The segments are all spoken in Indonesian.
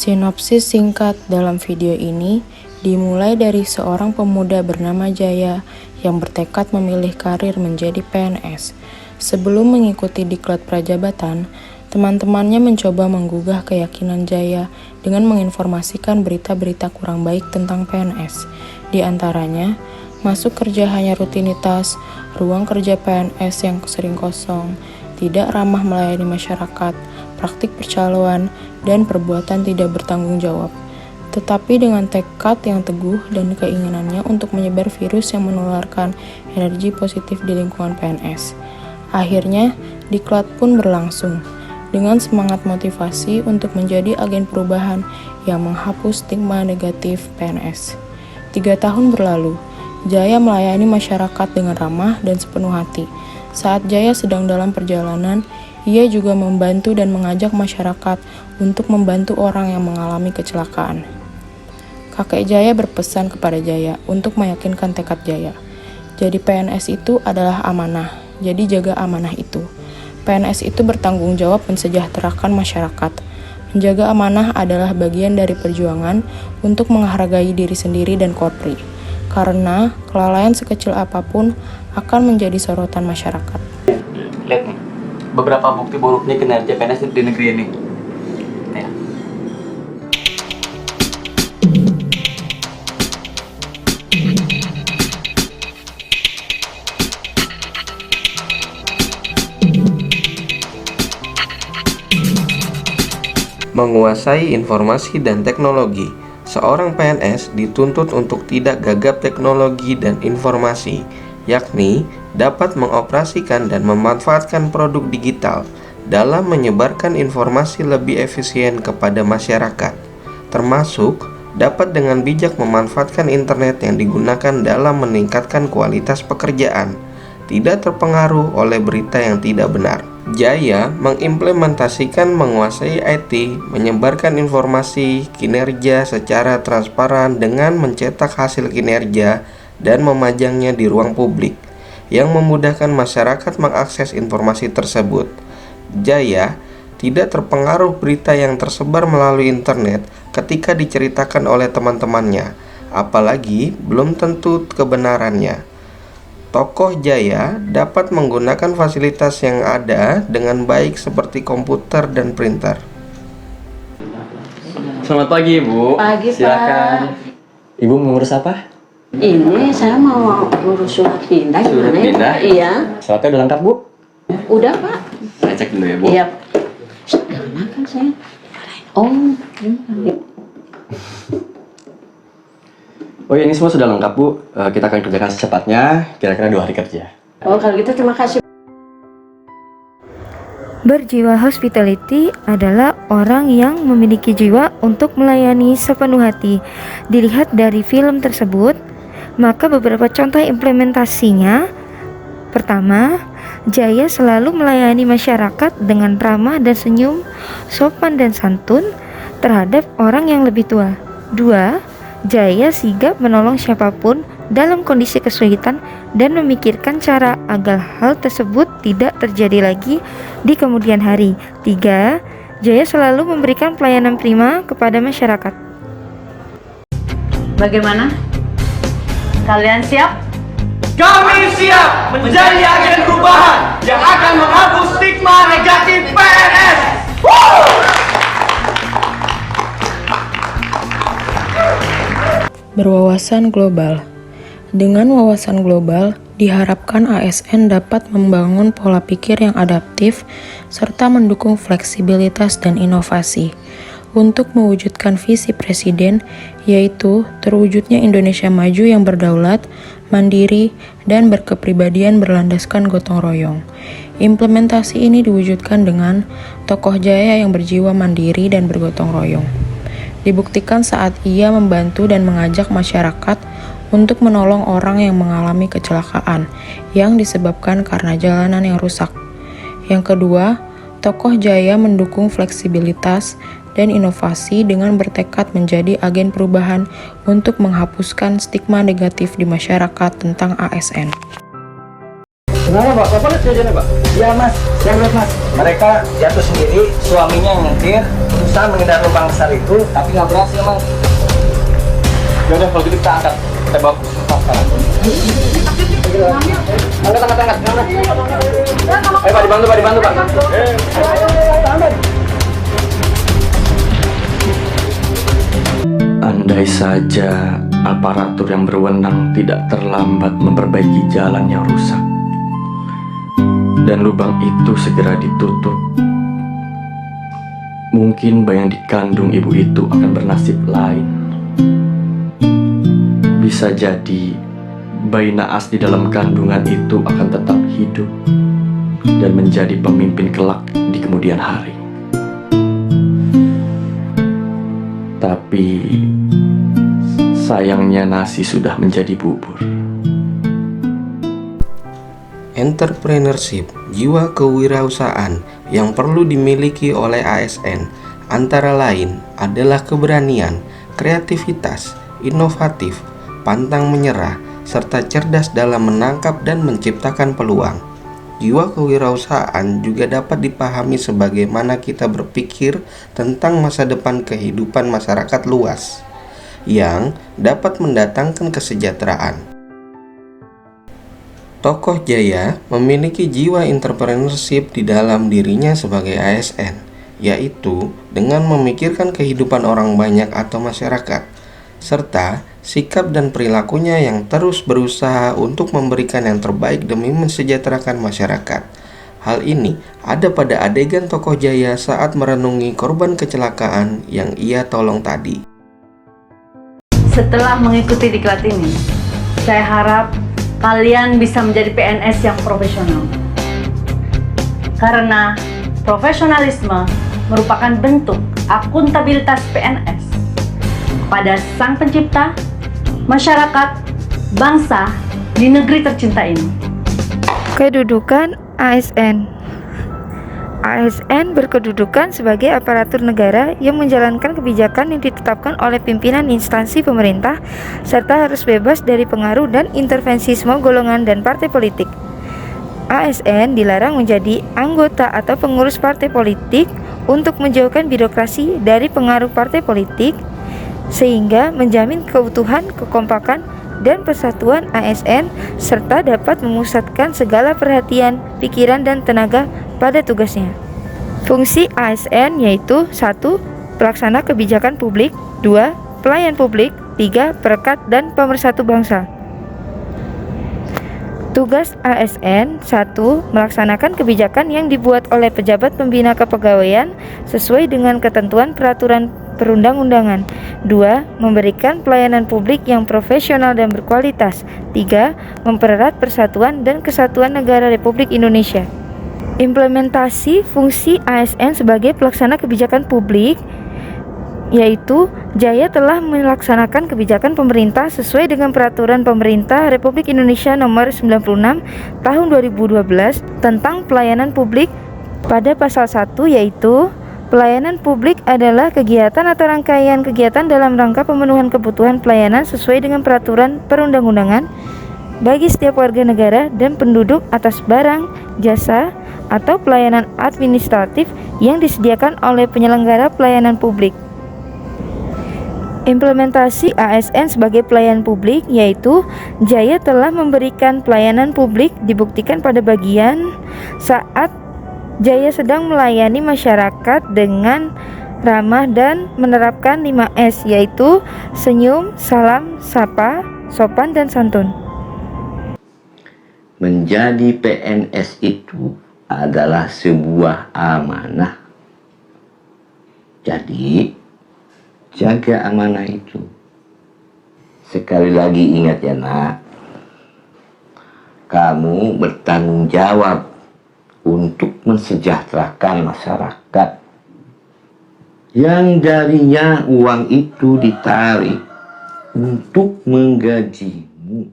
Sinopsis singkat dalam video ini dimulai dari seorang pemuda bernama Jaya yang bertekad memilih karir menjadi PNS. Sebelum mengikuti diklat prajabatan, teman-temannya mencoba menggugah keyakinan Jaya dengan menginformasikan berita-berita kurang baik tentang PNS. Di antaranya, masuk kerja hanya rutinitas, ruang kerja PNS yang sering kosong, tidak ramah melayani masyarakat, praktik percaloan, dan perbuatan tidak bertanggung jawab. Tetapi dengan tekad yang teguh dan keinginannya untuk menyebar virus yang menularkan energi positif di lingkungan PNS. Akhirnya, diklat pun berlangsung dengan semangat motivasi untuk menjadi agen perubahan yang menghapus stigma negatif PNS. 3 tahun berlalu, Jaya melayani masyarakat dengan ramah dan sepenuh hati. Saat Jaya sedang dalam perjalanan, ia juga membantu dan mengajak masyarakat untuk membantu orang yang mengalami kecelakaan. Kakek Jaya berpesan kepada Jaya untuk meyakinkan tekad Jaya. Jadi PNS itu adalah amanah, jadi jaga amanah itu. PNS itu bertanggung jawab mensejahterakan masyarakat. Menjaga amanah adalah bagian dari perjuangan untuk menghargai diri sendiri dan korpri. Karena kelalaian sekecil apapun akan menjadi sorotan masyarakat. Lihat nih, beberapa bukti buruknya kinerja PNS di negeri ini. Ya. Menguasai informasi dan teknologi. Seorang PNS dituntut untuk tidak gagap teknologi dan informasi, yakni dapat mengoperasikan dan memanfaatkan produk digital dalam menyebarkan informasi lebih efisien kepada masyarakat, termasuk dapat dengan bijak memanfaatkan internet yang digunakan dalam meningkatkan kualitas pekerjaan, tidak terpengaruh oleh berita yang tidak benar. Jaya mengimplementasikan menguasai IT, menyebarkan informasi kinerja secara transparan dengan mencetak hasil kinerja dan memajangnya di ruang publik yang memudahkan masyarakat mengakses informasi tersebut. Jaya tidak terpengaruh berita yang tersebar melalui internet ketika diceritakan oleh teman-temannya, apalagi belum tentu kebenarannya. Tokoh Jaya dapat menggunakan fasilitas yang ada dengan baik seperti komputer dan printer. Selamat pagi, Ibu. Pagi, silakan. Pak. Ibu mengurus apa? Ini saya mau ngurus surat pindah. Surat gimana pindah? ya? Iya. Suratnya udah lengkap, Bu? Udah, Pak. Saya cek dulu ya, Bu. Iya. Jangan makan saya. Oh, Oh ya, ini semua sudah lengkap, Bu. Kita akan kerjakan secepatnya, kira-kira 2 hari kerja. oh kalau gitu terima kasih. Berjiwa hospitality adalah orang yang memiliki jiwa untuk melayani sepenuh hati. Dilihat dari film tersebut, maka beberapa contoh implementasinya. Pertama, Jaya selalu melayani masyarakat dengan ramah dan senyum, sopan dan santun terhadap orang yang lebih tua. 2. Jaya sigap menolong siapapun dalam kondisi kesulitan dan memikirkan cara agar hal tersebut tidak terjadi lagi di kemudian hari. 3. Jaya selalu memberikan pelayanan prima kepada masyarakat. Bagaimana? Kalian siap? Kami siap menjadi agen perubahan yang akan menghapus stigma negatif PNS. Berwawasan global. Dengan wawasan global, diharapkan ASN dapat membangun pola pikir yang adaptif serta mendukung fleksibilitas dan inovasi untuk mewujudkan visi Presiden, yaitu terwujudnya Indonesia maju yang berdaulat, mandiri, dan berkepribadian berlandaskan gotong royong. Implementasi ini diwujudkan dengan tokoh Jaya yang berjiwa mandiri dan bergotong royong. Dibuktikan saat ia membantu dan mengajak masyarakat untuk menolong orang yang mengalami kecelakaan yang disebabkan karena jalanan yang rusak. Yang kedua, tokoh Jaya mendukung fleksibilitas dan inovasi dengan bertekad menjadi agen perubahan untuk menghapuskan stigma negatif di masyarakat tentang ASN. Kenapa Pak? Bapak lihat kejadiannya Pak? Iya Mas, saya lihat Mas. Mereka jatuh sendiri, suaminya yang nyetir, berusaha menghindar lubang besar itu, tapi nggak berhasil Mas. Ya udah kalau gitu kita angkat. Kita bawa ke puskesmas sekarang. Angkat. Ayo Pak, dibantu Pak. Andai saja aparatur yang berwenang tidak terlambat memperbaiki jalan yang rusak dan lubang itu segera ditutup, mungkin bayi yang dikandung ibu itu akan bernasib lain. Bisa jadi bayi naas di dalam kandungan itu akan tetap hidup dan menjadi pemimpin kelak di kemudian hari. Tapi sayangnya nasi sudah menjadi bubur. Entrepreneurship, jiwa kewirausahaan yang perlu dimiliki oleh ASN antara lain adalah keberanian, kreativitas, inovatif, pantang menyerah, serta cerdas dalam menangkap dan menciptakan peluang. Jiwa kewirausahaan juga dapat dipahami sebagaimana kita berpikir tentang masa depan kehidupan masyarakat luas yang dapat mendatangkan kesejahteraan. Tokoh Jaya memiliki jiwa entrepreneurship di dalam dirinya sebagai ASN, yaitu dengan memikirkan kehidupan orang banyak atau masyarakat, serta sikap dan perilakunya yang terus berusaha untuk memberikan yang terbaik demi mensejahterakan masyarakat. Hal ini ada pada adegan tokoh Jaya saat merenungi korban kecelakaan yang ia tolong tadi. Setelah mengikuti diklat ini, saya harap kalian bisa menjadi PNS yang profesional. Karena profesionalisme merupakan bentuk akuntabilitas PNS pada Sang Pencipta, masyarakat, bangsa di negeri tercinta ini. Kedudukan ASN. ASN berkedudukan sebagai aparatur negara yang menjalankan kebijakan yang ditetapkan oleh pimpinan instansi pemerintah serta harus bebas dari pengaruh dan intervensi semua golongan dan partai politik. ASN dilarang menjadi anggota atau pengurus partai politik untuk menjauhkan birokrasi dari pengaruh partai politik sehingga menjamin keutuhan, kekompakan, dan persatuan ASN serta dapat memusatkan segala perhatian, pikiran, dan tenaga pada tugasnya. Fungsi ASN yaitu 1. Pelaksana kebijakan publik, 2. Pelayan publik, 3. Perekat dan pemersatu bangsa. Tugas ASN 1. Melaksanakan kebijakan yang dibuat oleh pejabat pembina kepegawaian sesuai dengan ketentuan peraturan perundang-undangan. 2. Memberikan pelayanan publik yang profesional dan berkualitas. 3. Mempererat persatuan dan kesatuan negara Republik Indonesia. Implementasi fungsi ASN sebagai pelaksana kebijakan publik yaitu Jaya telah melaksanakan kebijakan pemerintah sesuai dengan peraturan pemerintah Republik Indonesia nomor 96 tahun 2012 tentang pelayanan publik pada pasal 1 yaitu pelayanan publik adalah kegiatan atau rangkaian kegiatan dalam rangka pemenuhan kebutuhan pelayanan sesuai dengan peraturan perundang-undangan bagi setiap warga negara dan penduduk atas barang, jasa, atau pelayanan administratif yang disediakan oleh penyelenggara pelayanan publik. Implementasi ASN sebagai pelayan publik yaitu Jaya telah memberikan pelayanan publik dibuktikan pada bagian saat Jaya sedang melayani masyarakat dengan ramah dan menerapkan 5S yaitu senyum, salam, sapa, sopan, dan santun. Menjadi PNS itu adalah sebuah amanah. Jadi, jaga amanah itu. Sekali lagi ingat ya nak, kamu bertanggung jawab untuk mensejahterakan masyarakat yang darinya uang itu ditarik untuk menggajimu.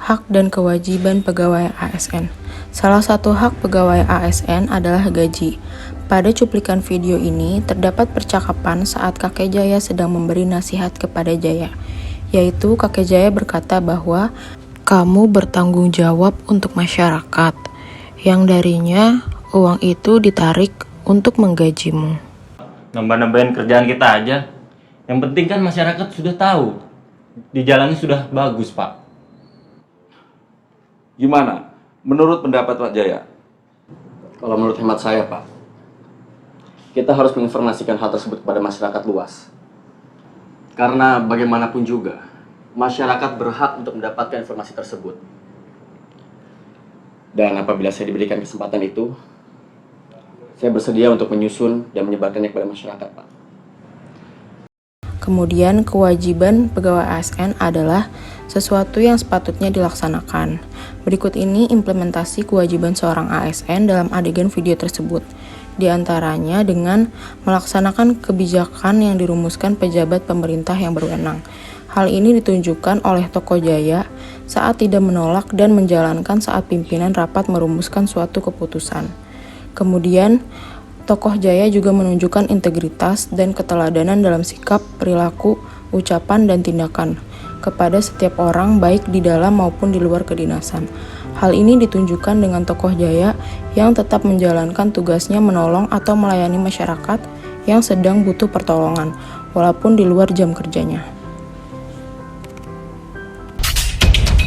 Hak dan kewajiban pegawai ASN. Salah satu hak pegawai ASN adalah gaji. Pada cuplikan video ini terdapat percakapan saat kakek Jaya sedang memberi nasihat kepada Jaya, yaitu kakek Jaya berkata bahwa Kamu bertanggung jawab untuk masyarakat, yang darinya uang itu ditarik untuk menggajimu. Nambah-nambahin kerjaan kita aja. Yang penting kan masyarakat sudah tahu. Di jalannya sudah bagus, Pak. Gimana? Menurut pendapat Pak Jaya? Kalau menurut hemat saya, Pak, kita harus menginformasikan hal tersebut kepada masyarakat luas. Karena bagaimanapun juga, masyarakat berhak untuk mendapatkan informasi tersebut. Dan apabila saya diberikan kesempatan itu, saya bersedia untuk menyusun dan menyebarkannya kepada masyarakat, Pak. Kemudian kewajiban pegawai ASN adalah sesuatu yang sepatutnya dilaksanakan. Berikut ini implementasi kewajiban seorang ASN dalam adegan video tersebut. Di antaranya dengan melaksanakan kebijakan yang dirumuskan pejabat pemerintah yang berwenang. Hal ini ditunjukkan oleh tokoh Jaya saat tidak menolak dan menjalankan saat pimpinan rapat merumuskan suatu keputusan. Kemudian, tokoh Jaya juga menunjukkan integritas dan keteladanan dalam sikap, perilaku, ucapan, dan tindakan kepada setiap orang baik di dalam maupun di luar kedinasan. Hal ini ditunjukkan dengan tokoh Jaya yang tetap menjalankan tugasnya menolong atau melayani masyarakat yang sedang butuh pertolongan, walaupun di luar jam kerjanya.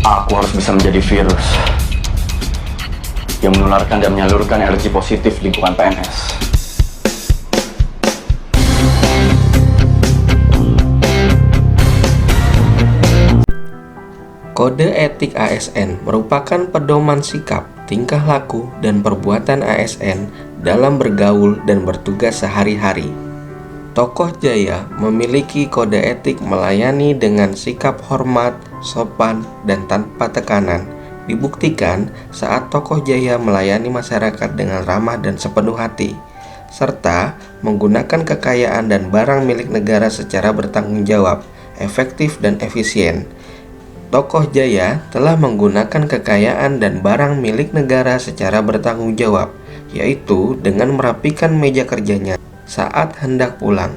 Aku harus bisa menjadi virus yang menularkan dan menyalurkan energi positif lingkungan PNS. Kode etik ASN merupakan pedoman sikap, tingkah laku, dan perbuatan ASN dalam bergaul dan bertugas sehari-hari. Tokoh Jaya memiliki kode etik melayani dengan sikap hormat, sopan, dan tanpa tekanan. Dibuktikan saat tokoh Jaya melayani masyarakat dengan ramah dan sepenuh hati, serta menggunakan kekayaan dan barang milik negara secara bertanggung jawab, efektif, dan efisien. Tokoh Jaya telah menggunakan kekayaan dan barang milik negara secara bertanggung jawab, yaitu dengan merapikan meja kerjanya saat hendak pulang.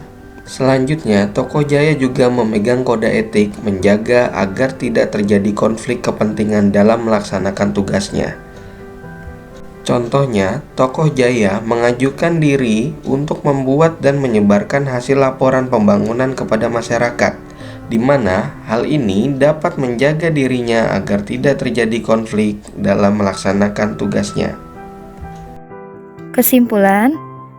Selanjutnya, tokoh Jaya juga memegang kode etik menjaga agar tidak terjadi konflik kepentingan dalam melaksanakan tugasnya. Contohnya, tokoh Jaya mengajukan diri untuk membuat dan menyebarkan hasil laporan pembangunan kepada masyarakat, di mana hal ini dapat menjaga dirinya agar tidak terjadi konflik dalam melaksanakan tugasnya. Kesimpulan,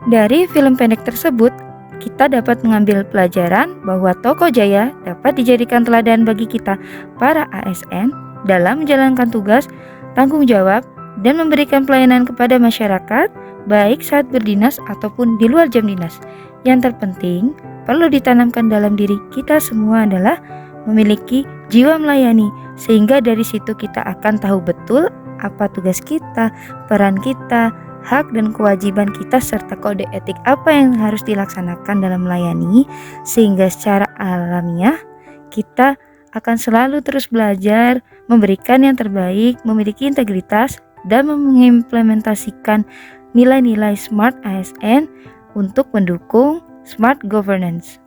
dari film pendek tersebut, kita dapat mengambil pelajaran bahwa tokoh Jaya dapat dijadikan teladan bagi kita, para ASN, dalam menjalankan tugas, tanggung jawab, dan memberikan pelayanan kepada masyarakat, baik saat berdinas ataupun di luar jam dinas. Yang terpenting, perlu ditanamkan dalam diri kita semua adalah memiliki jiwa melayani, sehingga dari situ kita akan tahu betul apa tugas kita, peran kita, hak dan kewajiban kita, serta kode etik apa yang harus dilaksanakan dalam melayani, sehingga secara alamiah kita akan selalu terus belajar, memberikan yang terbaik, memiliki integritas, dan mengimplementasikan nilai-nilai Smart ASN untuk mendukung Smart Governance.